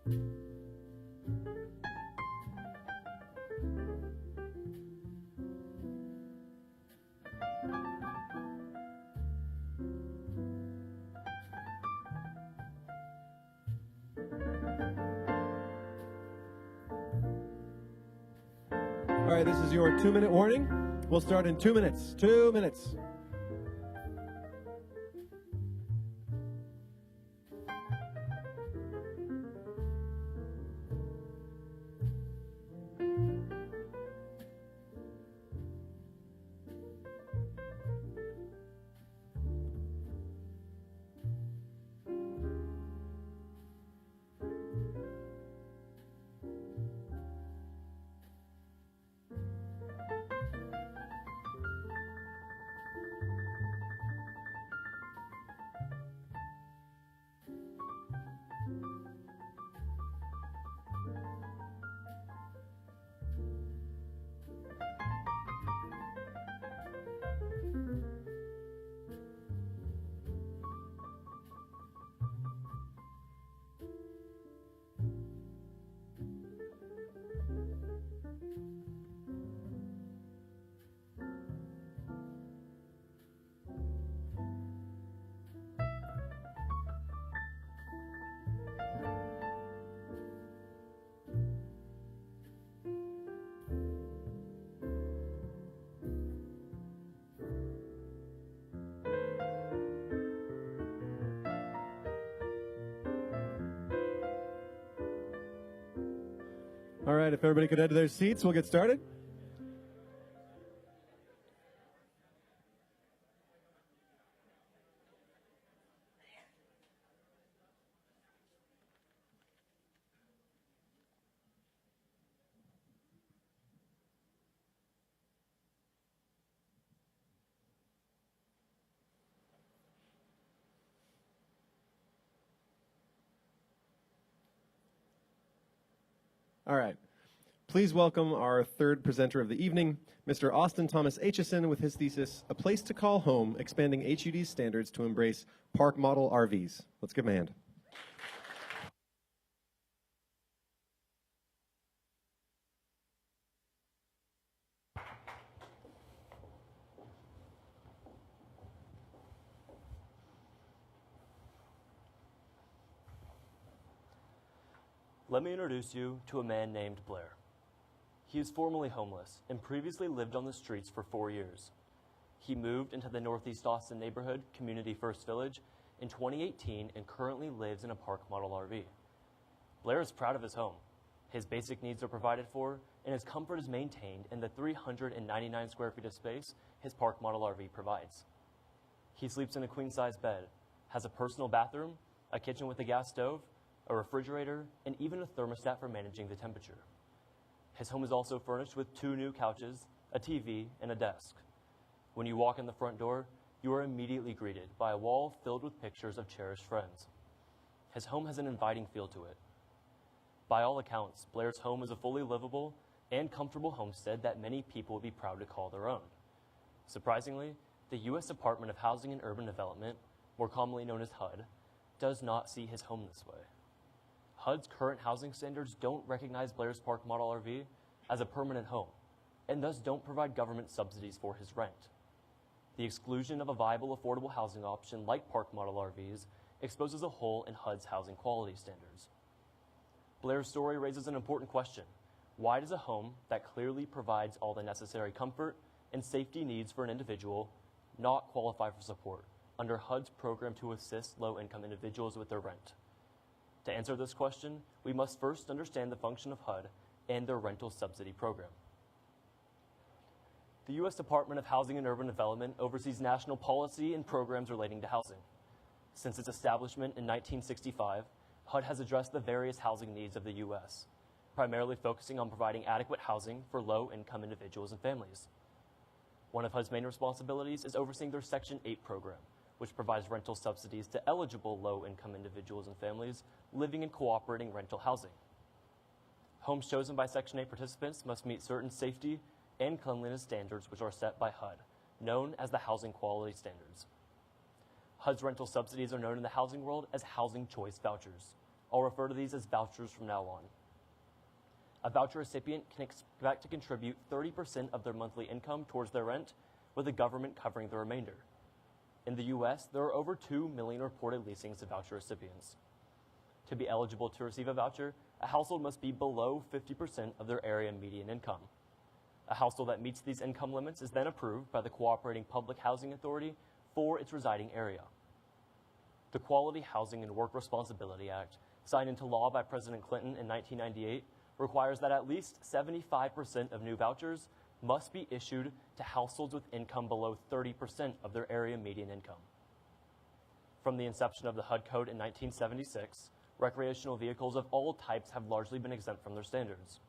All right, this is your 2-minute warning. We'll start in 2 minutes. 2 minutes. All right, if everybody could head to their seats, we'll get started. All right. Please welcome our third presenter of the evening, Mr. Austin Thomas Aitchison, with his thesis, A Place to Call Home, Expanding HUD's Standards to Embrace Park Model RVs. Let's give him a hand. Let me introduce you to a man named Blair. He is formerly homeless and previously lived on the streets for 4 years. He moved into the Northeast Austin neighborhood, Community First Village, in 2018 and currently lives in a Park Model RV. Blair is proud of his home. His basic needs are provided for, and his comfort is maintained in the 399 square feet of space his Park Model RV provides. He sleeps in a queen-size bed, has a personal bathroom, a kitchen with a gas stove, a refrigerator, and even a thermostat for managing the temperature. His home is also furnished with 2 new couches, a TV, and a desk. When you walk in the front door, you are immediately greeted by a wall filled with pictures of cherished friends. His home has an inviting feel to it. By all accounts, Blair's home is a fully livable and comfortable homestead that many people would be proud to call their own. Surprisingly, the U.S. Department of Housing and Urban Development, more commonly known as HUD, does not see his home this way. HUD's current housing standards don't recognize Blair's Park Model RV as a permanent home, and thus don't provide government subsidies for his rent. The exclusion of a viable affordable housing option like Park Model RVs exposes a hole in HUD's housing quality standards. Blair's story raises an important question. Why does a home that clearly provides all the necessary comfort and safety needs for an individual not qualify for support under HUD's program to assist low-income individuals with their rent? To answer this question, we must first understand the function of HUD and their rental subsidy program. The U.S. Department of Housing and Urban Development oversees national policy and programs relating to housing. Since its establishment in 1965, HUD has addressed the various housing needs of the U.S., primarily focusing on providing adequate housing for low-income individuals and families. One of HUD's main responsibilities is overseeing their Section 8 program, which provides rental subsidies to eligible low-income individuals and families living in cooperating rental housing. Homes chosen by Section 8 participants must meet certain safety and cleanliness standards which are set by HUD, known as the Housing Quality Standards. HUD's rental subsidies are known in the housing world as housing choice vouchers, I'll refer to these as vouchers from now on. A voucher recipient can expect to contribute 30% of their monthly income towards their rent, with the government covering the remainder. In the U.S., there are over 2 million reported leasings of voucher recipients. To be eligible to receive a voucher, a household must be below 50% of their area median income. A household that meets these income limits is then approved by the Cooperating Public Housing Authority for its residing area. The Quality Housing and Work Responsibility Act, signed into law by President Clinton in 1998, requires that at least 75% of new vouchers must be issued to households with income below 30% of their area median income. From the inception of the HUD Code in 1976, recreational vehicles of all types have largely been exempt from their standards.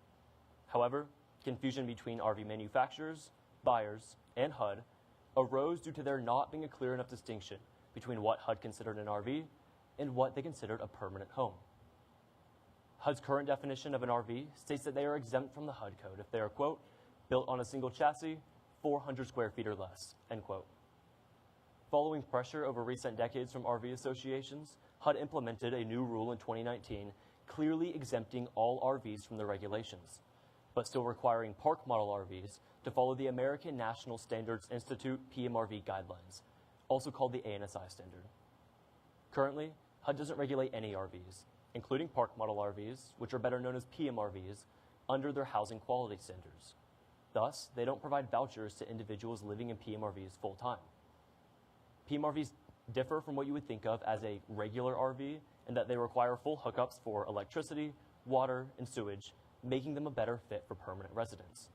However, confusion between RV manufacturers, buyers, and HUD arose due to there not being a clear enough distinction between what HUD considered an RV and what they considered a permanent home. HUD's current definition of an RV states that they are exempt from the HUD Code if they are, quote, built on a single chassis, 400 square feet or less, end quote. Following pressure over recent decades from RV associations, HUD implemented a new rule in 2019, clearly exempting all RVs from the regulations, but still requiring park model RVs to follow the American National Standards Institute PMRV guidelines, also called the ANSI standard. Currently, HUD doesn't regulate any RVs, including park model RVs, which are better known as PMRVs, under their housing quality standards. Thus, they don't provide vouchers to individuals living in PMRVs full-time. PMRVs differ from what you would think of as a regular RV in that they require full hookups for electricity, water, and sewage, making them a better fit for permanent residents.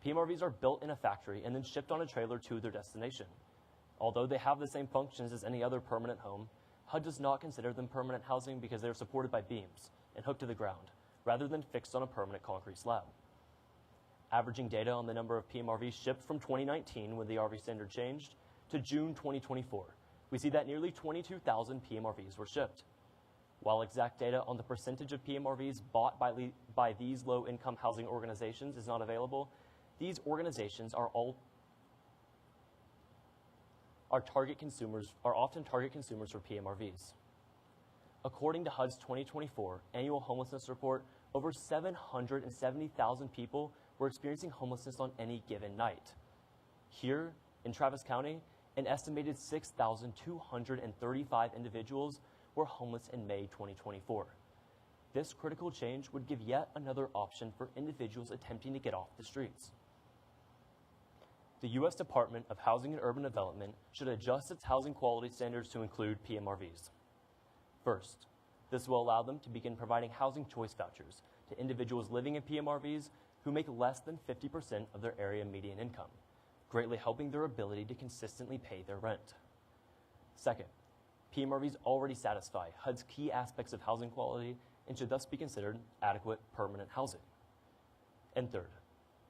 PMRVs are built in a factory and then shipped on a trailer to their destination. Although they have the same functions as any other permanent home, HUD does not consider them permanent housing because they are supported by beams and hooked to the ground, rather than fixed on a permanent concrete slab. Averaging data on the number of PMRVs shipped from 2019, when the RV standard changed, to June 2024, we see that nearly 22,000 PMRVs were shipped. While exact data on the percentage of PMRVs bought by these low-income housing organizations is not available, these organizations are often target consumers for PMRVs. According to HUD's 2024 annual homelessness report, over 770,000 people were experiencing homelessness on any given night. Here in Travis County, an estimated 6,235 individuals were homeless in May 2024. This critical change would give yet another option for individuals attempting to get off the streets. The U.S. Department of Housing and Urban Development should adjust its housing quality standards to include PMRVs. First, this will allow them to begin providing housing choice vouchers to individuals living in PMRVs who make less than 50% of their area median income, greatly helping their ability to consistently pay their rent. Second, PMRVs already satisfy HUD's key aspects of housing quality and should thus be considered adequate permanent housing. And third,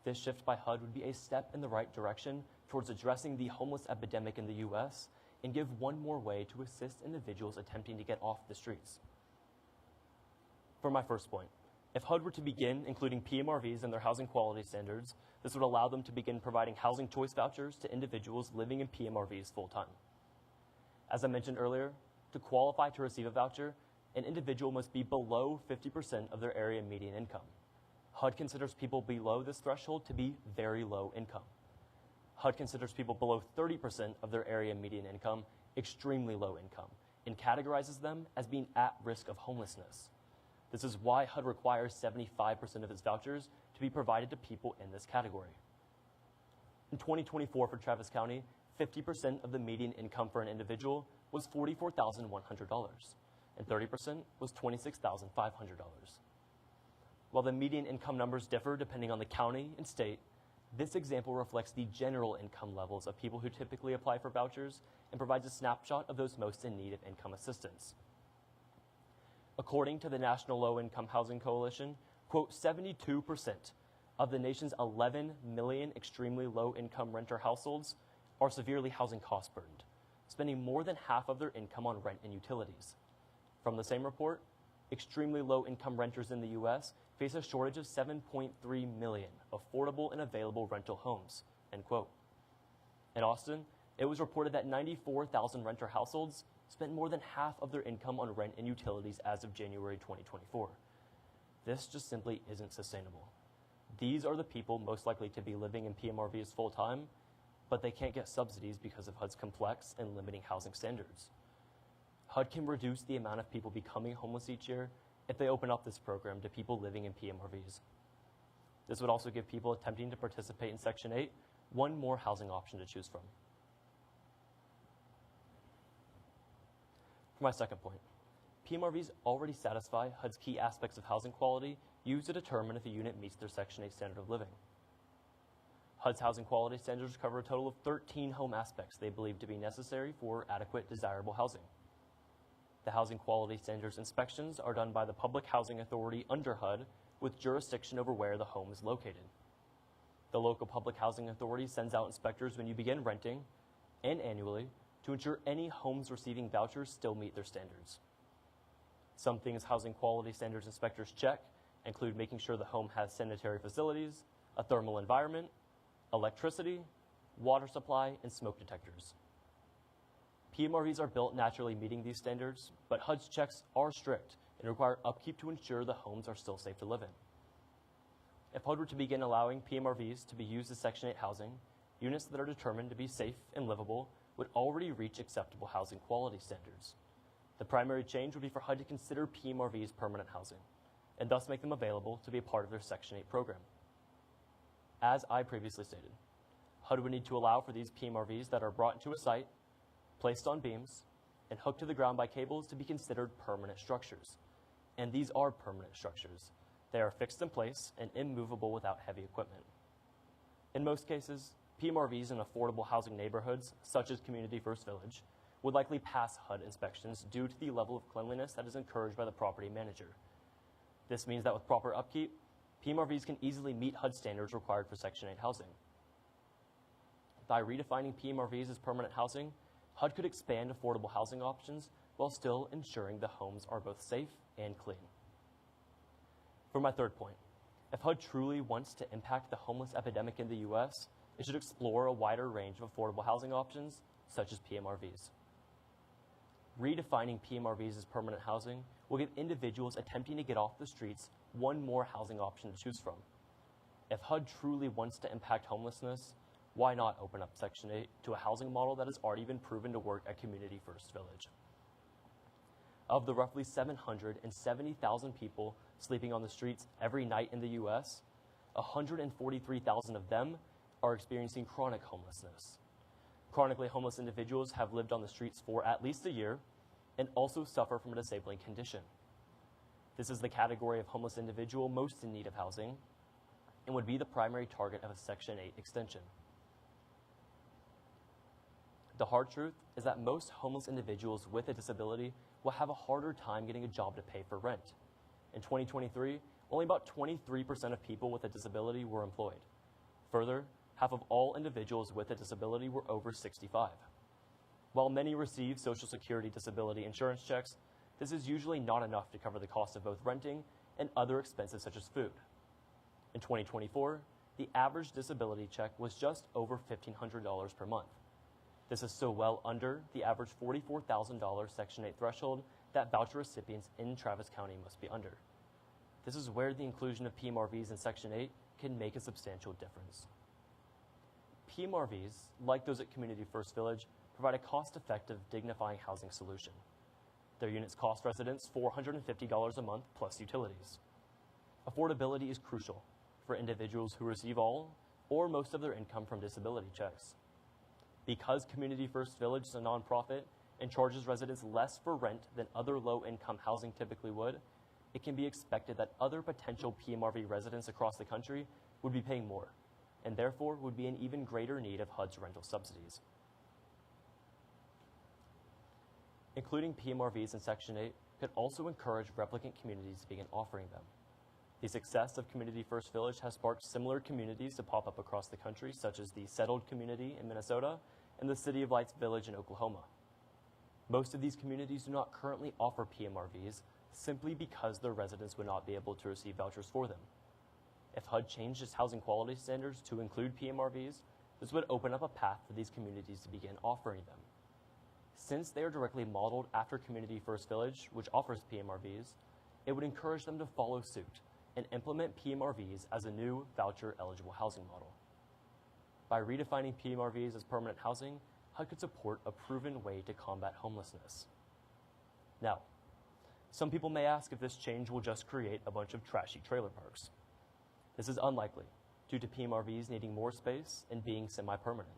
this shift by HUD would be a step in the right direction towards addressing the homeless epidemic in the U.S. and give one more way to assist individuals attempting to get off the streets. For my first point, if HUD were to begin including PMRVs in their housing quality standards, this would allow them to begin providing housing choice vouchers to individuals living in PMRVs full-time. As I mentioned earlier, to qualify to receive a voucher, an individual must be below 50% of their area median income. HUD considers people below this threshold to be very low income. HUD considers people below 30% of their area median income extremely low income and categorizes them as being at risk of homelessness. This is why HUD requires 75% of its vouchers to be provided to people in this category. In 2024 for Travis County, 50% of the median income for an individual was $44,100, and 30% was $26,500. While the median income numbers differ depending on the county and state, this example reflects the general income levels of people who typically apply for vouchers and provides a snapshot of those most in need of income assistance. According to the National Low-Income Housing Coalition, quote, 72% of the nation's 11 million extremely low-income renter households are severely housing cost burdened, spending more than half of their income on rent and utilities. From the same report, extremely low-income renters in the U.S. face a shortage of 7.3 million affordable and available rental homes, end quote. In Austin, it was reported that 94,000 renter households spent more than half of their income on rent and utilities as of January 2024. This just simply isn't sustainable. These are the people most likely to be living in PMRVs full-time, but they can't get subsidies because of HUD's complex and limiting housing standards. HUD can reduce the amount of people becoming homeless each year if they open up this program to people living in PMRVs. This would also give people attempting to participate in Section 8 one more housing option to choose from. For my second point, PMRVs already satisfy HUD's key aspects of housing quality used to determine if a unit meets their Section 8 standard of living. HUD's housing quality standards cover a total of 13 home aspects they believe to be necessary for adequate, desirable housing. The housing quality standards inspections are done by the Public Housing Authority under HUD with jurisdiction over where the home is located. The local Public Housing Authority sends out inspectors when you begin renting and annually to ensure any homes receiving vouchers still meet their standards. Some things housing quality standards inspectors check include making sure the home has sanitary facilities, a thermal environment, electricity, water supply, and smoke detectors. PMRVs are built naturally meeting these standards, but HUD's checks are strict and require upkeep to ensure the homes are still safe to live in. If HUD were to begin allowing PMRVs to be used as Section 8 housing, units that are determined to be safe and livable would already reach acceptable housing quality standards. The primary change would be for HUD to consider PMRVs permanent housing, and thus make them available to be a part of their Section 8 program. As I previously stated, HUD would need to allow for these PMRVs that are brought into a site, placed on beams, and hooked to the ground by cables to be considered permanent structures. And these are permanent structures. They are fixed in place and immovable without heavy equipment. In most cases, PMRVs in affordable housing neighborhoods, such as Community First Village, would likely pass HUD inspections due to the level of cleanliness that is encouraged by the property manager. This means that with proper upkeep, PMRVs can easily meet HUD standards required for Section 8 housing. By redefining PMRVs as permanent housing, HUD could expand affordable housing options while still ensuring the homes are both safe and clean. For my third point, if HUD truly wants to impact the homeless epidemic in the U.S., it should explore a wider range of affordable housing options, such as PMRVs. Redefining PMRVs as permanent housing will give individuals attempting to get off the streets one more housing option to choose from. If HUD truly wants to impact homelessness, why not open up Section 8 to a housing model that has already been proven to work at Community First Village? Of the roughly 770,000 people sleeping on the streets every night in the U.S., 143,000 of them are experiencing chronic homelessness. Chronically homeless individuals have lived on the streets for at least a year and also suffer from a disabling condition. This is the category of homeless individual most in need of housing and would be the primary target of a Section 8 extension. The hard truth is that most homeless individuals with a disability will have a harder time getting a job to pay for rent. In 2023, only about 23% of people with a disability were employed. Further, half of all individuals with a disability were over 65. While many receive Social Security disability insurance checks, this is usually not enough to cover the cost of both renting and other expenses such as food. In 2024, the average disability check was just over $1,500 per month. This is so well under the average $44,000 Section 8 threshold that voucher recipients in Travis County must be under. This is where the inclusion of PMRVs in Section 8 can make a substantial difference. PMRVs, like those at Community First Village, provide a cost-effective, dignifying housing solution. Their units cost residents $450 a month plus utilities. Affordability is crucial for individuals who receive all or most of their income from disability checks. Because Community First Village is a nonprofit and charges residents less for rent than other low-income housing typically would, it can be expected that other potential PMRV residents across the country would be paying more, and therefore would be in even greater need of HUD's rental subsidies. Including PMRVs in Section 8 could also encourage replicant communities to begin offering them. The success of Community First Village has sparked similar communities to pop up across the country, such as the Settled Community in Minnesota and the City of Lights Village in Oklahoma. Most of these communities do not currently offer PMRVs simply because their residents would not be able to receive vouchers for them. If HUD changed its housing quality standards to include PMRVs, this would open up a path for these communities to begin offering them. Since they are directly modeled after Community First Village, which offers PMRVs, it would encourage them to follow suit and implement PMRVs as a new voucher-eligible housing model. By redefining PMRVs as permanent housing, HUD could support a proven way to combat homelessness. Now, some people may ask if this change will just create a bunch of trashy trailer parks. This is unlikely, due to PMRVs needing more space and being semi-permanent.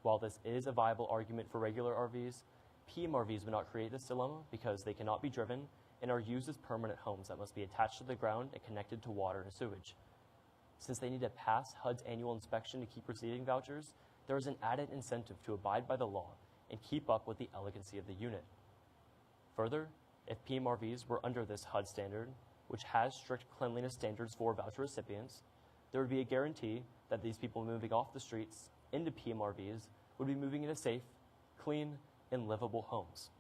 While this is a viable argument for regular RVs, PMRVs would not create this dilemma because they cannot be driven and are used as permanent homes that must be attached to the ground and connected to water and sewage. Since they need to pass HUD's annual inspection to keep receiving vouchers, there is an added incentive to abide by the law and keep up with the elegancy of the unit. Further, if PMRVs were under this HUD standard, which has strict cleanliness standards for voucher recipients, there would be a guarantee that these people moving off the streets into PMRVs would be moving into safe, clean, and livable homes.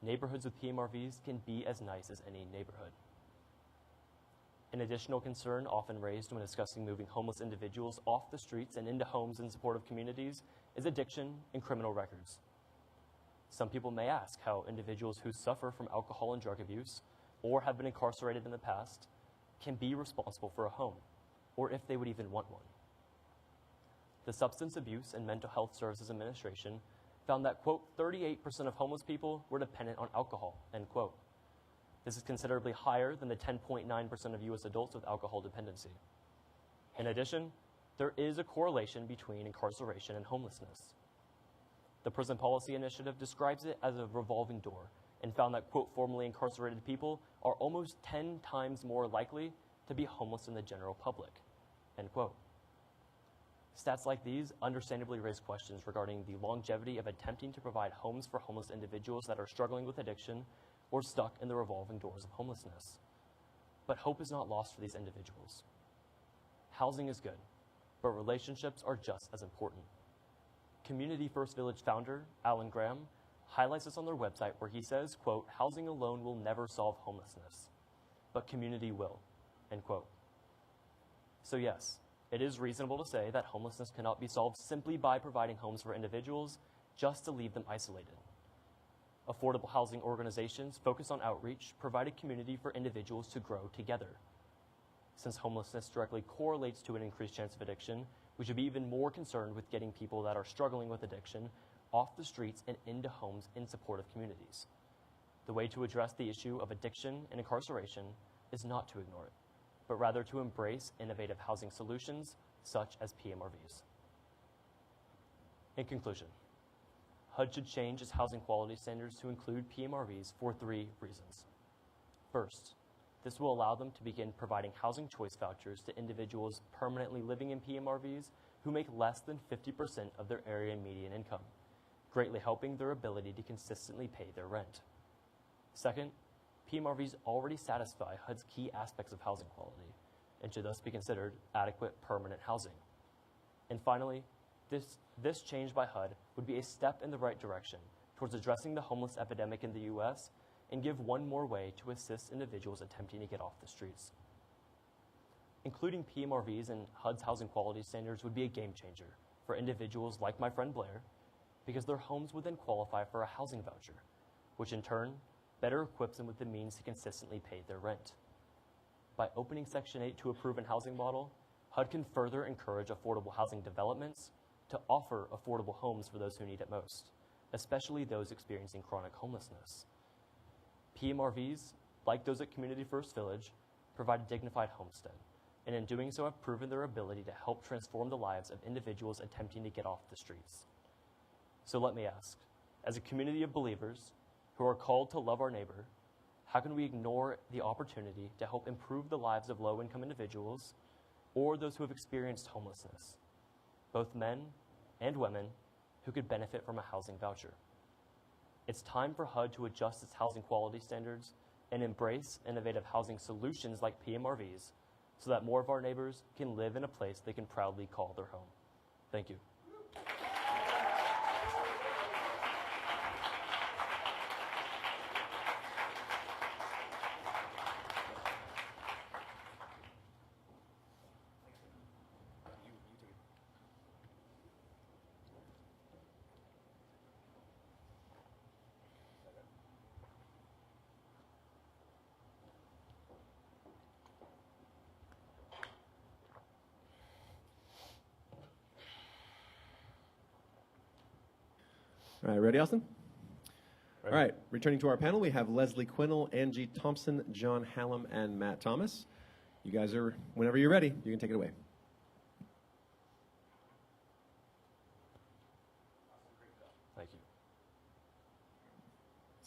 Neighborhoods with PMRVs can be as nice as any neighborhood. An additional concern often raised when discussing moving homeless individuals off the streets and into homes in supportive communities is addiction and criminal records. Some people may ask how individuals who suffer from alcohol and drug abuse or have been incarcerated in the past can be responsible for a home, or if they would even want one. The Substance Abuse and Mental Health Services Administration found that, quote, 38% of homeless people were dependent on alcohol, end quote. This is considerably higher than the 10.9% of U.S. adults with alcohol dependency. In addition, there is a correlation between incarceration and homelessness. The Prison Policy Initiative describes it as a revolving door and found that, quote, formerly incarcerated people are almost 10 times more likely to be homeless than the general public, end quote. Stats like these understandably raise questions regarding the longevity of attempting to provide homes for homeless individuals that are struggling with addiction or stuck in the revolving doors of homelessness. But hope is not lost for these individuals. Housing is good, but relationships are just as important. Community First Village founder, Alan Graham, highlights this on their website where he says, quote, housing alone will never solve homelessness, but community will, end quote. So yes, it is reasonable to say that homelessness cannot be solved simply by providing homes for individuals just to leave them isolated. Affordable housing organizations focus on outreach, provide a community for individuals to grow together. Since homelessness directly correlates to an increased chance of addiction, we should be even more concerned with getting people that are struggling with addiction off the streets and into homes in supportive communities. The way to address the issue of addiction and incarceration is not to ignore it, but rather to embrace innovative housing solutions such as PMRVs. In conclusion, HUD should change its housing quality standards to include PMRVs for 3 reasons. First, this will allow them to begin providing housing choice vouchers to individuals permanently living in PMRVs who make less than 50% of their area median income, greatly helping their ability to consistently pay their rent. Second, PMRVs already satisfy HUD's key aspects of housing quality and should thus be considered adequate permanent housing. And finally, this change by HUD would be a step in the right direction towards addressing the homeless epidemic in the U.S. and give one more way to assist individuals attempting to get off the streets. Including PMRVs in HUD's housing quality standards would be a game changer for individuals like my friend Blair, because their homes would then qualify for a housing voucher, which in turn better equips them with the means to consistently pay their rent. By opening Section 8 to a proven housing model, HUD can further encourage affordable housing developments to offer affordable homes for those who need it most, especially those experiencing chronic homelessness. PMRVs, like those at Community First Village, provide a dignified homestead, and in doing so have proven their ability to help transform the lives of individuals attempting to get off the streets. So let me ask, as a community of believers who are called to love our neighbor, how can we ignore the opportunity to help improve the lives of low-income individuals or those who have experienced homelessness, both men and women who could benefit from a housing voucher? It's time for HUD to adjust its housing quality standards and embrace innovative housing solutions like PMRVs so that more of our neighbors can live in a place they can proudly call their home. Thank you. All right, ready, Austin? Ready? All right, returning to our panel, we have Leslie Quinnell, Angie Thompson, John Hallam, and Matt Thomas. You guys are, whenever you're ready, you can take it away. Thank you.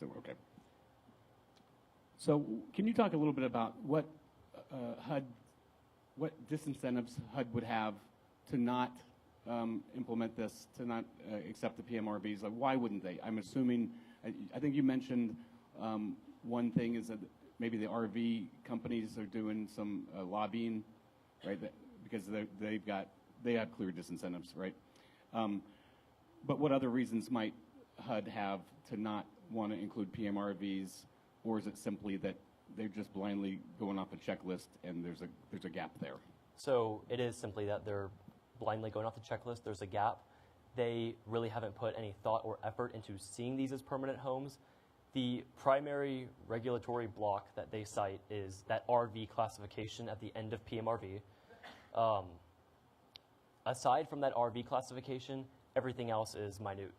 So we're okay. So can you talk a little bit about what what disincentives HUD would have to not implement this, to not accept the PMRVs? Like, why wouldn't they? I'm assuming, I think you mentioned one thing is that maybe the RV companies are doing some lobbying, right? Because they have clear disincentives, right? But what other reasons might HUD have to not want to include PMRVs, or is it simply that they're just blindly going off a checklist and there's a gap there? So it is simply that they're blindly going off the checklist. There's a gap. They really haven't put any thought or effort into seeing these as permanent homes. The primary regulatory block that they cite is that RV classification at the end of PMRV. Aside from that RV classification, everything else is minute.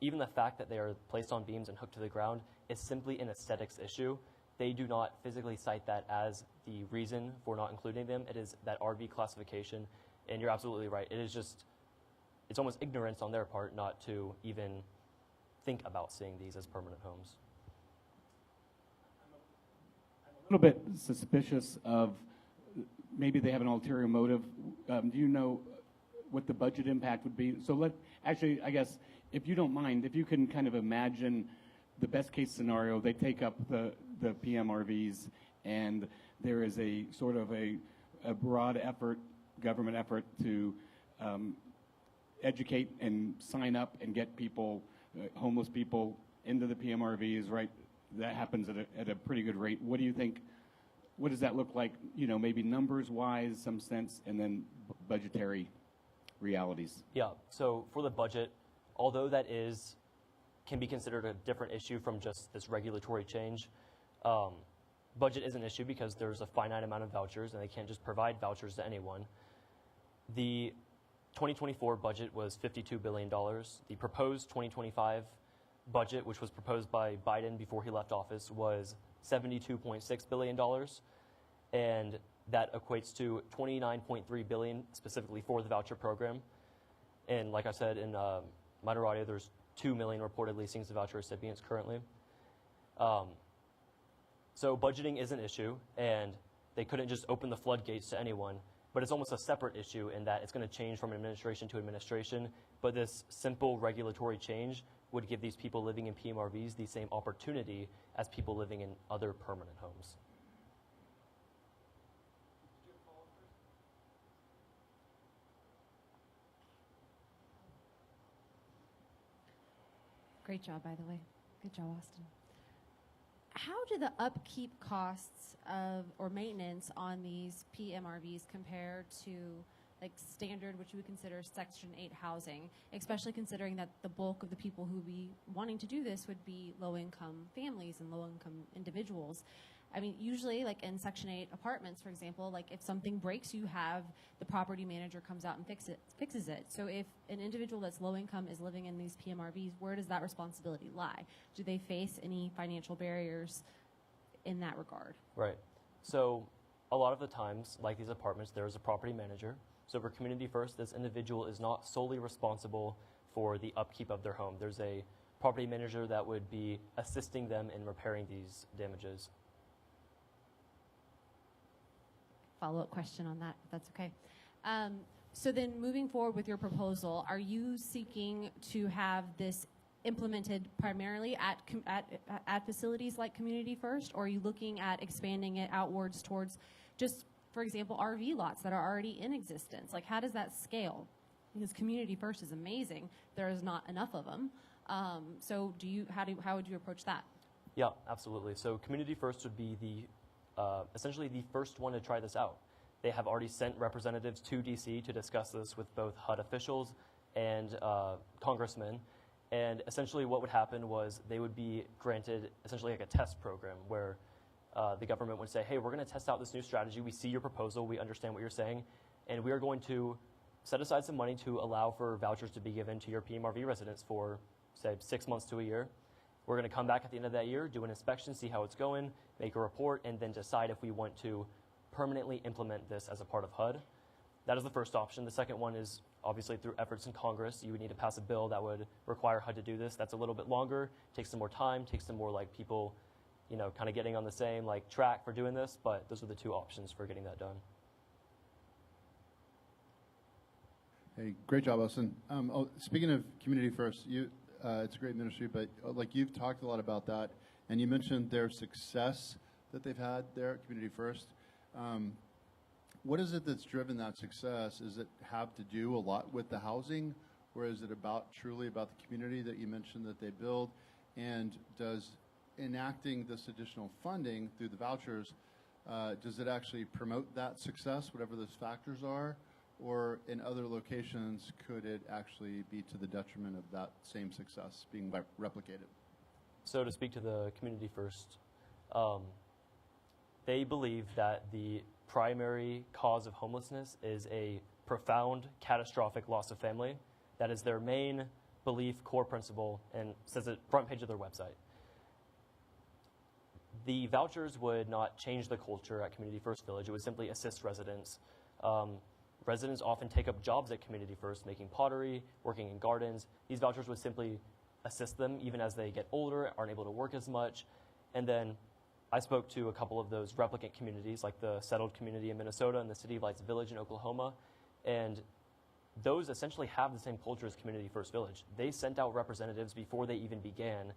Even the fact that they are placed on beams and hooked to the ground is simply an aesthetics issue. They do not physically cite that as the reason for not including them. It is that RV classification, and you're absolutely right. It is just, it's almost ignorance on their part not to even think about seeing these as permanent homes. A little bit suspicious of maybe they have an ulterior motive. Do you know what the budget impact would be? So actually, I guess, if you don't mind, if you can kind of imagine the best case scenario, they take up the PMRVs and there is a sort of a broad effort, government effort to educate and sign up and get people, homeless people, into the PMRVs, right? That happens at a pretty good rate. What do you think, what does that look like, maybe numbers-wise, some sense, and then budgetary realities? Yeah, so for the budget, although that can be considered a different issue from just this regulatory change, budget is an issue because there's a finite amount of vouchers and they can't just provide vouchers to anyone. The 2024 budget was $52 billion. The proposed 2025 budget, which was proposed by Biden before he left office, was $72.6 billion. And that equates to $29.3 billion specifically for the voucher program. And like I said in minor audio, there's 2 million reported listings of voucher recipients currently. So budgeting is an issue, and they couldn't just open the floodgates to anyone, but it's almost a separate issue in that it's going to change from administration to administration, but this simple regulatory change would give these people living in PMRVs the same opportunity as people living in other permanent homes. Great job, by the way. Good job, Austin. How do the upkeep costs or maintenance on these PMRVs compare to like standard, which we would consider Section 8 housing, especially considering that the bulk of the people who would be wanting to do this would be low-income families and low-income individuals? I mean, usually, like in Section 8 apartments, for example, like if something breaks, you have the property manager comes out and fixes it. So if an individual that's low income is living in these PMRVs, where does that responsibility lie? Do they face any financial barriers in that regard? Right. So a lot of the times, like these apartments, there is a property manager. So for Community First, this individual is not solely responsible for the upkeep of their home. There's a property manager that would be assisting them in repairing these damages. Follow-up question on that, if that's okay. So then moving forward with your proposal, are you seeking to have this implemented primarily at facilities like Community First, or are you looking at expanding it outwards towards just, for example, RV lots that are already in existence? Like, how does that scale? Because Community First is amazing. There is not enough of them. So how would you approach that? Yeah, absolutely. So Community First would be essentially the first one to try this out. They have already sent representatives to DC to discuss this with both HUD officials and congressmen. And essentially what would happen was they would be granted essentially like a test program where the government would say, hey, we're going to test out this new strategy. We see your proposal. We understand what you're saying. And we are going to set aside some money to allow for vouchers to be given to your PMRV residents for say 6 months to a year. We're going to come back at the end of that year, do an inspection, see how it's going, make a report, and then decide if we want to permanently implement this as a part of HUD. That is the first option. The second one is obviously through efforts in Congress. You would need to pass a bill that would require HUD to do this. That's a little bit longer, takes some more time, takes some more like people, you know, kind of getting on the same like track for doing this, but those are the two options for getting that done. Hey, great job, Austin. Speaking of Community First, it's a great ministry, but like you've talked a lot about that, and you mentioned their success that they've had there at Community First. What is it that's driven that success? Does it have to do a lot with the housing, or is it truly about the community that you mentioned that they build? And does enacting this additional funding through the vouchers, does it actually promote that success, whatever those factors are? Or in other locations, could it actually be to the detriment of that same success being replicated? So to speak to the Community First, they believe that the primary cause of homelessness is a profound, catastrophic loss of family. That is their main belief, core principle, and says it front page of their website. The vouchers would not change the culture at Community First Village. It would simply assist residents. Residents often take up jobs at Community First, making pottery, working in gardens. These vouchers would simply assist them even as they get older, aren't able to work as much. And then I spoke to a couple of those replicant communities, like the settled community in Minnesota and the City of Lights Village in Oklahoma. And those essentially have the same culture as Community First Village. They sent out representatives before they even began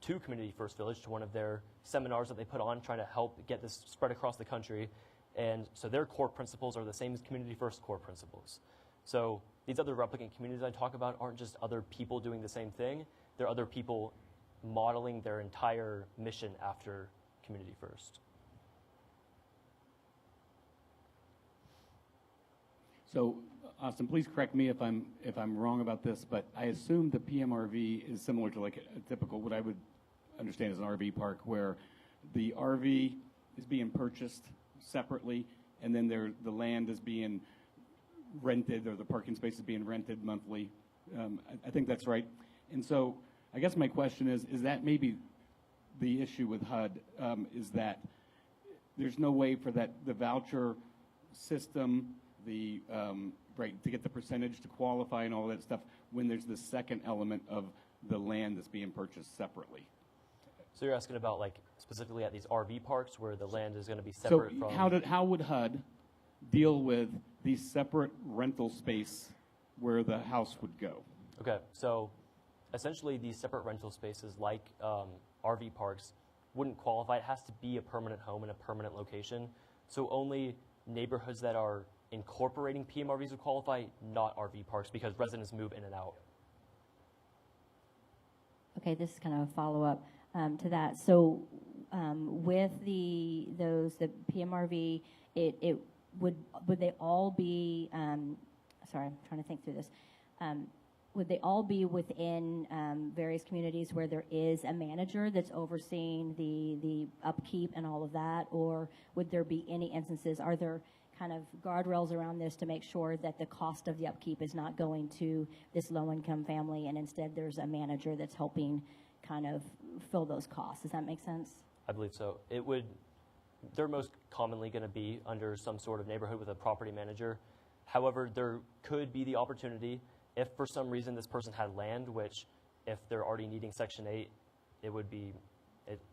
to Community First Village, to one of their seminars that they put on, trying to help get this spread across the country. And so their core principles are the same as Community First core principles. So these other replicant communities I talk about aren't just other people doing the same thing. They're other people modeling their entire mission after Community First. So, Austin, please correct me if I'm wrong about this, but I assume the PMRV is similar to like a typical, what I would understand as an RV park, where the RV is being purchased separately, and then the land is being rented, or the parking space is being rented monthly. I think that's right. And so I guess my question is that maybe the issue with HUD is that there's no way for the voucher system, right, to get the percentage to qualify and all that stuff when there's the second element of the land that's being purchased separately. So you're asking about like specifically at these RV parks where the land is going to be separate so from... how would HUD deal with the separate rental space where the house would go? Okay, so essentially these separate rental spaces like RV parks wouldn't qualify. It has to be a permanent home in a permanent location. So only neighborhoods that are incorporating PMRVs would qualify, not RV parks, because residents move in and out. Okay, this is kind of a follow-up to that. So with the PMRV, it would they all be? Sorry, I'm trying to think through this. Would they all be within various communities where there is a manager that's overseeing the upkeep and all of that, or would there be any instances? Are there kind of guardrails around this to make sure that the cost of the upkeep is not going to this low-income family, and instead there's a manager that's helping kind of fill those costs? Does that make sense? I believe so. They're most commonly going to be under some sort of neighborhood with a property manager. However, there could be the opportunity, if for some reason this person had land, which if they're already needing Section 8,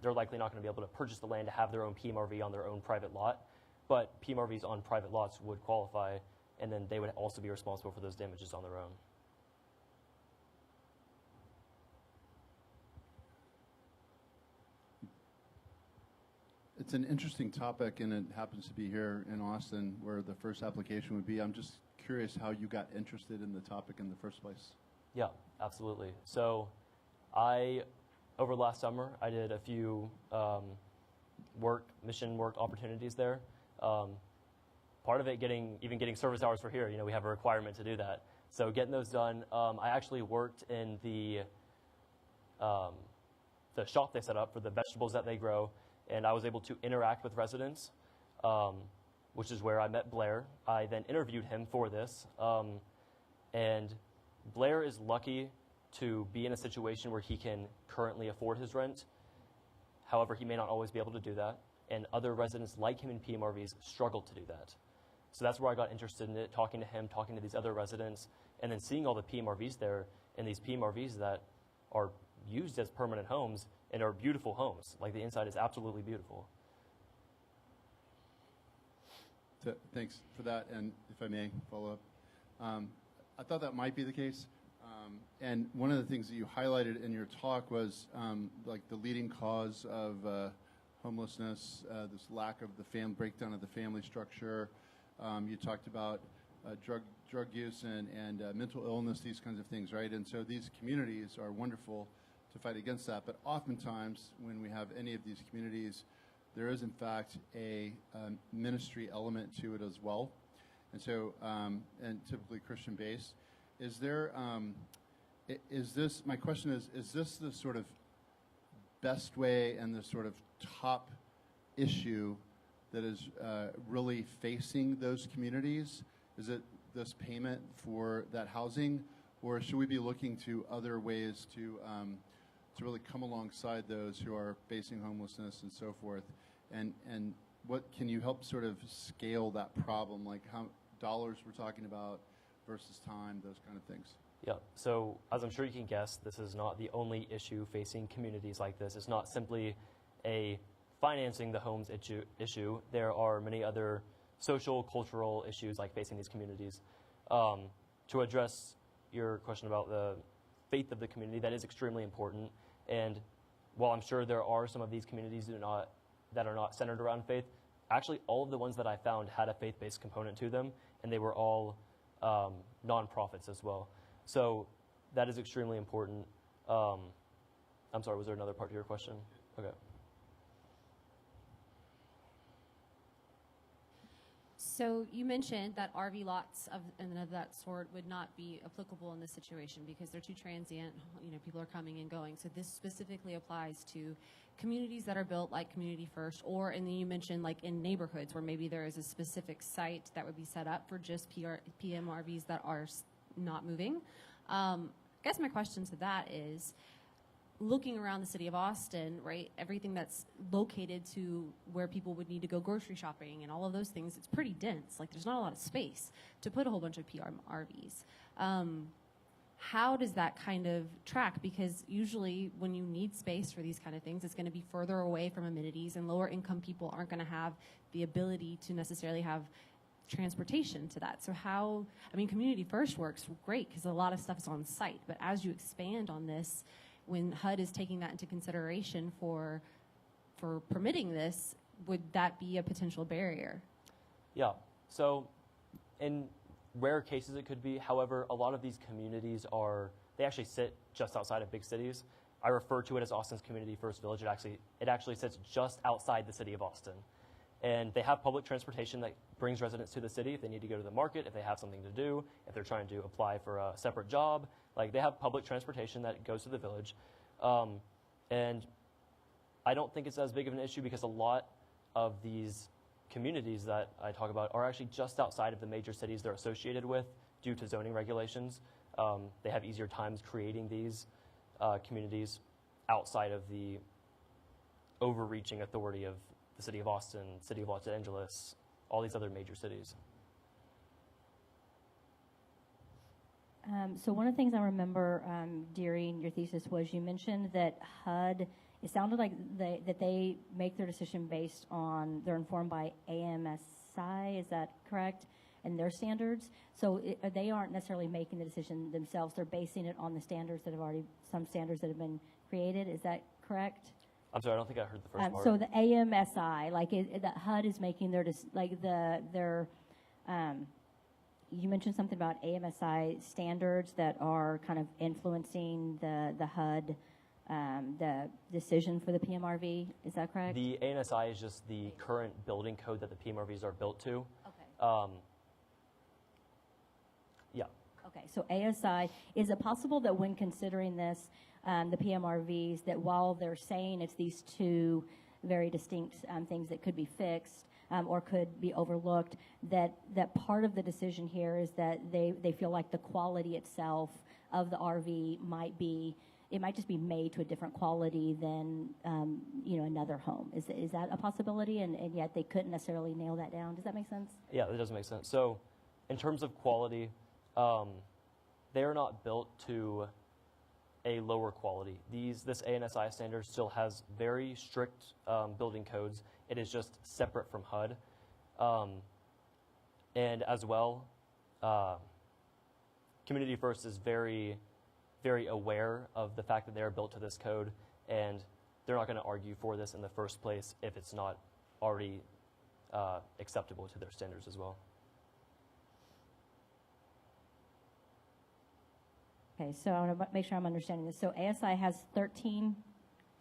they're likely not going to be able to purchase the land to have their own PMRV on their own private lot. But PMRVs on private lots would qualify, and then they would also be responsible for those damages on their own. It's an interesting topic, and it happens to be here in Austin where the first application would be. I'm just curious how you got interested in the topic in the first place. Yeah, absolutely. So over last summer, I did a few mission work opportunities there. Part of it getting service hours for here, we have a requirement to do that. So getting those done, I actually worked in the shop they set up for the vegetables that they grow, and I was able to interact with residents, which is where I met Blair. I then interviewed him for this, and Blair is lucky to be in a situation where he can currently afford his rent. However, he may not always be able to do that, and other residents like him in PMRVs struggle to do that. So that's where I got interested in it, talking to him, talking to these other residents, and then seeing all the PMRVs there, and these PMRVs that are used as permanent homes and are beautiful homes. Like, the inside is absolutely beautiful. Thanks for that, and if I may follow up. I thought that might be the case, and one of the things that you highlighted in your talk was like the leading cause of homelessness, this lack of the breakdown of the family structure. You talked about drug use and mental illness, these kinds of things, right? And so these communities are wonderful to fight against that, but oftentimes when we have any of these communities, there is in fact a ministry element to it as well, and so and typically Christian based. Is there is this, my question is this the sort of best way and the sort of top issue that is really facing those communities? Is it this payment for that housing, or should we be looking to other ways to really come alongside those who are facing homelessness and so forth? And what can you help sort of scale that problem, like how dollars we're talking about versus time, those kind of things? Yeah, so as I'm sure you can guess, this is not the only issue facing communities like this. It's not simply a financing the homes issue. There are many other social, cultural issues like facing these communities. To address your question about the faith of the community, that is extremely important. And while I'm sure there are some of these communities that are not centered around faith, actually all of the ones that I found had a faith-based component to them, and they were all nonprofits as well. So that is extremely important. I'm sorry, was there another part to your question? Okay. So you mentioned that RV lots of that sort would not be applicable in this situation because they're too transient. You know, people are coming and going. So this specifically applies to communities that are built like Community First, and then you mentioned like in neighborhoods where maybe there is a specific site that would be set up for just PMRVs that are not moving. I guess my question to that is, looking around the city of Austin, right, everything that's located to where people would need to go grocery shopping and all of those things, it's pretty dense. Like, there's not a lot of space to put a whole bunch of PMRVs. How does that kind of track? Because usually when you need space for these kind of things, it's going to be further away from amenities, and lower income people aren't going to have the ability to necessarily have transportation to that. So Community First works great because a lot of stuff is on site, but as you expand on this, when HUD is taking that into consideration for permitting this, would that be a potential barrier? Yeah. So in rare cases it could be. However, a lot of these communities they actually sit just outside of big cities. I refer to it as Austin's Community First Village. It actually sits just outside the city of Austin. And they have public transportation that brings residents to the city if they need to go to the market, if they have something to do, if they're trying to apply for a separate job. Like, they have public transportation that goes to the village. And I don't think it's as big of an issue because a lot of these communities that I talk about are actually just outside of the major cities they're associated with due to zoning regulations. They have easier times creating these communities outside of the overreaching authority of the city of Austin, city of Los Angeles, all these other major cities. So one of the things I remember during your thesis was you mentioned that HUD, it sounded like that they make their decision based on, they're informed by AMSI, is that correct? And their standards. So they aren't necessarily making the decision themselves. They're basing it on the standards that have some standards that have been created. Is that correct? I'm sorry, I don't think I heard the first part. So the AMSI, the HUD is making you mentioned something about AMSI standards that are kind of influencing the HUD, the decision for the PMRV. Is that correct? The ANSI is just the current building code that the PMRVs are built to. Okay. Yeah. Okay, so ASI, is it possible that when considering this, the PMRVs, that while they're saying it's these two very distinct things that could be fixed or could be overlooked, that part of the decision here is that they feel like the quality itself of the RV might be, it might just be made to a different quality than, another home. Is that a possibility? And yet they couldn't necessarily nail that down. Does that make sense? Yeah, that does make sense. So in terms of quality, they are not built to a lower quality. This ANSI standard still has very strict building codes. It is just separate from HUD. And as well, Community First is very, very aware of the fact that they are built to this code, and they're not going to argue for this in the first place if it's not already acceptable to their standards as well. Okay, so I want to make sure I'm understanding this. So ASI has 13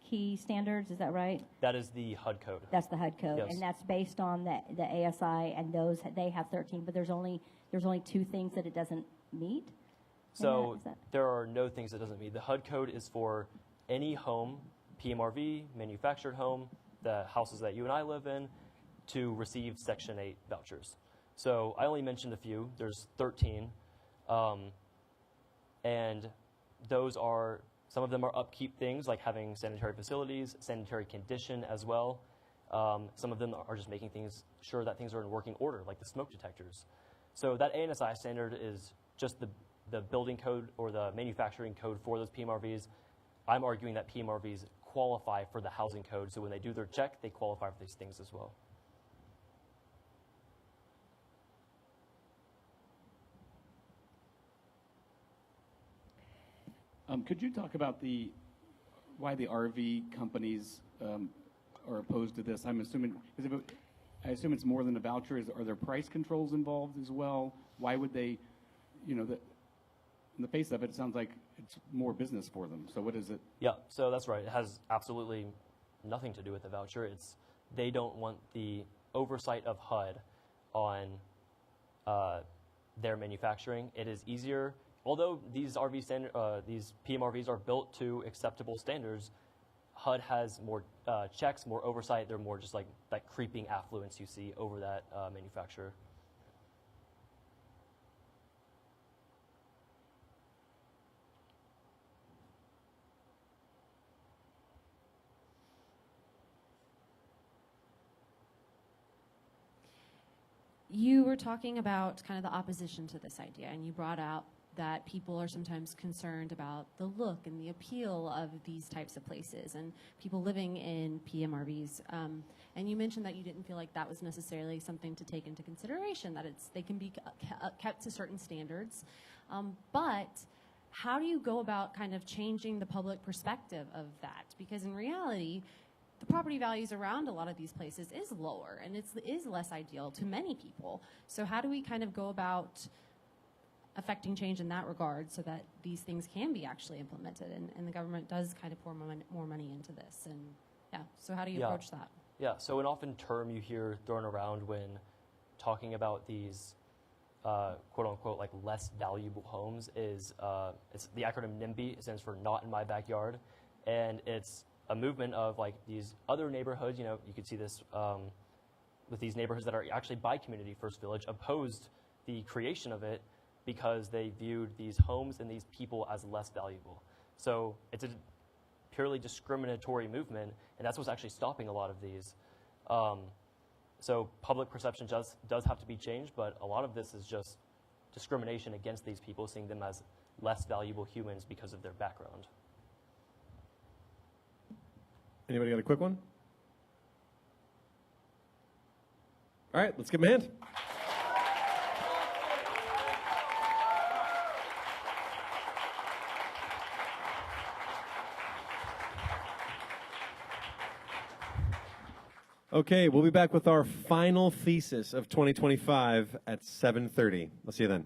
key standards, is that right? That is the HUD code. That's the HUD code, Yes. and that's based on the ASI, and they have 13, but there's only 2 things that it doesn't meet? So there are no things it doesn't meet. The HUD code is for any home, PMRV, manufactured home, the houses that you and I live in, to receive Section 8 vouchers. So I only mentioned a few. There's 13. And those are, some of them are upkeep things, like having sanitary facilities, sanitary condition as well. Some of them are just making sure that things are in working order, like the smoke detectors. So that ANSI standard is just the building code or the manufacturing code for those PMRVs. I'm arguing that PMRVs qualify for the housing code, so when they do their check, they qualify for these things as well. Could you talk about why the RV companies are opposed to this? I'm assuming, I assume it's more than a voucher. Are there price controls involved as well? Why would they, in the face of it, it sounds like it's more business for them. So what is it? Yeah, so that's right. It has absolutely nothing to do with the voucher. They don't want the oversight of HUD on their manufacturing. It is easier. Although these these PMRVs are built to acceptable standards, HUD has more checks, more oversight. They're more just like that creeping affluence you see over that manufacturer. You were talking about kind of the opposition to this idea, and you brought out that people are sometimes concerned about the look and the appeal of these types of places and people living in PMRVs. And you mentioned that you didn't feel like that was necessarily something to take into consideration, that they can be kept to certain standards. But how do you go about kind of changing the public perspective of that? Because in reality, the property values around a lot of these places is lower, and it is less ideal to many people. So how do we kind of go about affecting change in that regard so that these things can be actually implemented and the government does kind of pour more money into this? And yeah, so how do you approach that? Yeah, so an often term you hear thrown around when talking about these quote unquote like less valuable homes is it's the acronym NIMBY. It stands for Not in My Backyard, and it's a movement of like these other neighborhoods. You could see this with these neighborhoods that are actually by Community First Village opposed the creation of it because they viewed these homes and these people as less valuable. So it's a purely discriminatory movement, and that's what's actually stopping a lot of these. So public perception does have to be changed, but a lot of this is just discrimination against these people, seeing them as less valuable humans because of their background. Anybody got a quick one? All right, let's give him a hand. Okay, we'll be back with our final thesis of 2025 at 7:30. I'll see you then.